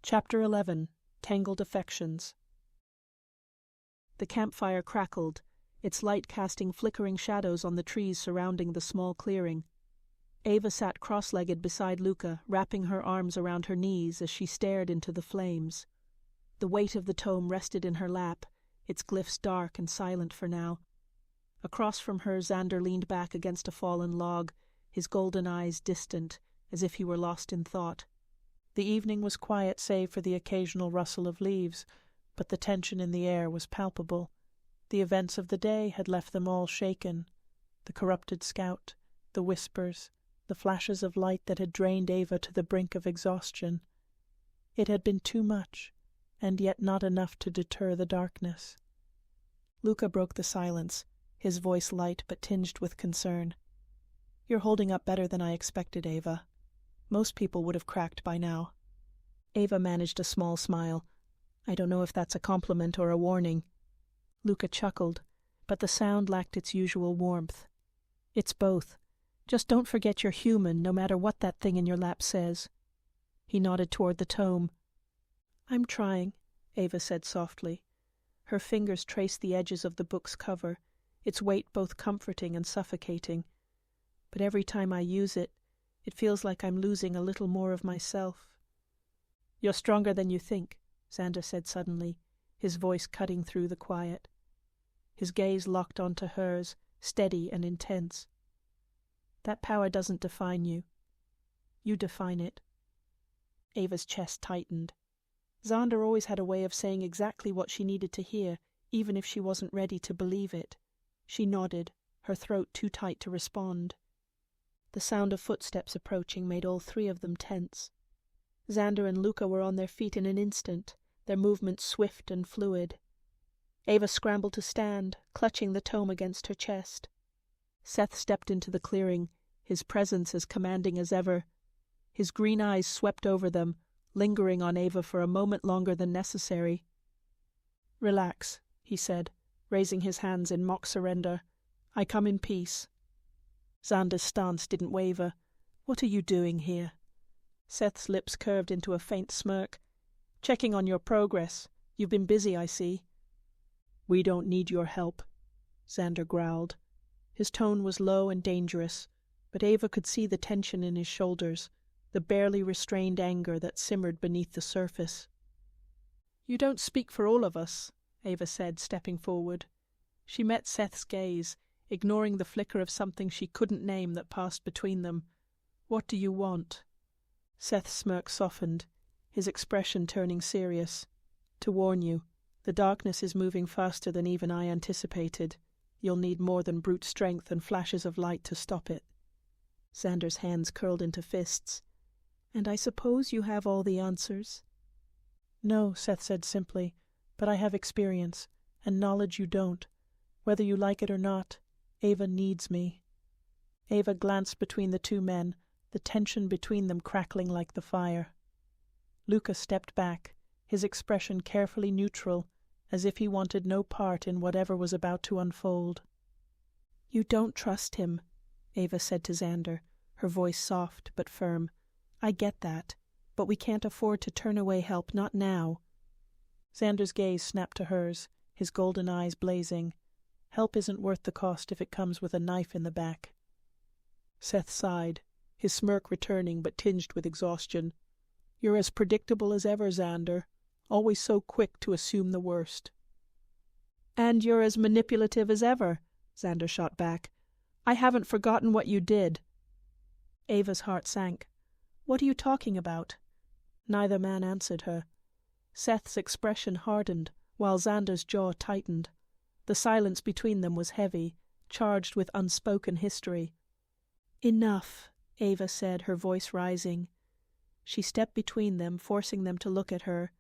Chapter 11. Tangled Affections. The campfire crackled, its light casting flickering shadows on the trees surrounding the small clearing. Ava sat cross-legged beside Luca, wrapping her arms around her knees as she stared into the flames. The weight of the tome rested in her lap, its glyphs dark and silent for now. Across from her, Xander leaned back against a fallen log, his golden eyes distant, as if he were lost in thought. The evening was quiet save for the occasional rustle of leaves, but the tension in the air was palpable. The events of the day had left them all shaken. The corrupted scout, the whispers, the flashes of light that had drained Ava to the brink of exhaustion. It had been too much, and yet not enough to deter the darkness. Luca broke the silence, his voice light but tinged with concern. "You're holding up better than I expected, Ava. Most people would have cracked by now." Ava managed a small smile. "I don't know if that's a compliment or a warning." Luca chuckled, but the sound lacked its usual warmth. "It's both. Just don't forget you're human, no matter what that thing in your lap says." He nodded toward the tome. "I'm trying," Ava said softly. Her fingers traced the edges of the book's cover, its weight both comforting and suffocating. "But every time I use it, it feels like I'm losing a little more of myself." "You're stronger than you think," Xander said suddenly, his voice cutting through the quiet. His gaze locked onto hers, steady and intense. "That power doesn't define you. You define it." Ava's chest tightened. Xander always had a way of saying exactly what she needed to hear, even if she wasn't ready to believe it. She nodded, her throat too tight to respond. The sound of footsteps approaching made all three of them tense. Xander and Luca were on their feet in an instant, their movements swift and fluid. Ava scrambled to stand, clutching the tome against her chest. Seth stepped into the clearing, his presence as commanding as ever. His green eyes swept over them, lingering on Ava for a moment longer than necessary. "Relax," he said, raising his hands in mock surrender. "I come in peace." Xander's stance didn't waver. "What are you doing here?" Seth's lips curved into a faint smirk. "Checking on your progress. You've been busy, I see." "We don't need your help," Xander growled. His tone was low and dangerous, but Ava could see the tension in his shoulders, the barely restrained anger that simmered beneath the surface. "You don't speak for all of us," Ava said, stepping forward. She met Seth's gaze, ignoring the flicker of something she couldn't name that passed between them. "What do you want?" Seth's smirk softened, his expression turning serious. "To warn you, the darkness is moving faster than even I anticipated. You'll need more than brute strength and flashes of light to stop it." Xander's hands curled into fists. "And I suppose you have all the answers?" "No," Seth said simply, "but I have experience, and knowledge you don't. Whether you like it or not, Ava needs me." Ava glanced between the two men, the tension between them crackling like the fire. Luca stepped back, his expression carefully neutral, as if he wanted no part in whatever was about to unfold. "You don't trust him," Ava said to Xander, her voice soft but firm. "I get that, but we can't afford to turn away help, not now." Xander's gaze snapped to hers, his golden eyes blazing. "Help isn't worth the cost if it comes with a knife in the back." Seth sighed, his smirk returning but tinged with exhaustion. "You're as predictable as ever, Xander, always so quick to assume the worst." "And you're as manipulative as ever," Xander shot back. "I haven't forgotten what you did." Ava's heart sank. "What are you talking about?" Neither man answered her. Seth's expression hardened, while Xander's jaw tightened. The silence between them was heavy, charged with unspoken history. "Enough," Ava said, her voice rising. She stepped between them, forcing them to look at her.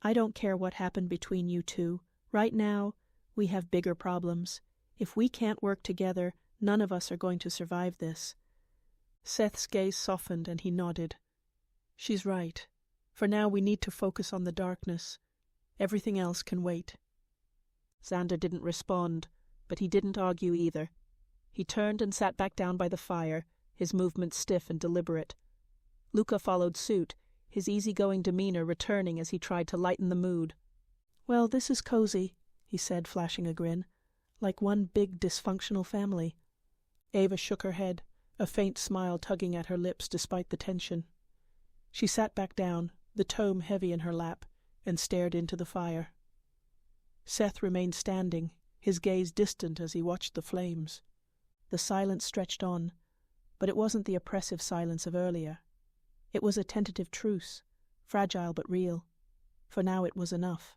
"I don't care what happened between you two. Right now, we have bigger problems. If we can't work together, none of us are going to survive this." Seth's gaze softened and he nodded. "She's right. For now we need to focus on the darkness. Everything else can wait." Xander didn't respond, but he didn't argue either. He turned and sat back down by the fire, his movements stiff and deliberate. Luca followed suit, his easygoing demeanor returning as he tried to lighten the mood. "Well, this is cozy," he said, flashing a grin. "Like one big dysfunctional family." Ava shook her head, a faint smile tugging at her lips despite the tension. She sat back down, the tome heavy in her lap, and stared into the fire. Seth remained standing, his gaze distant as he watched the flames. The silence stretched on, but it wasn't the oppressive silence of earlier. It was a tentative truce, fragile but real, for now it was enough.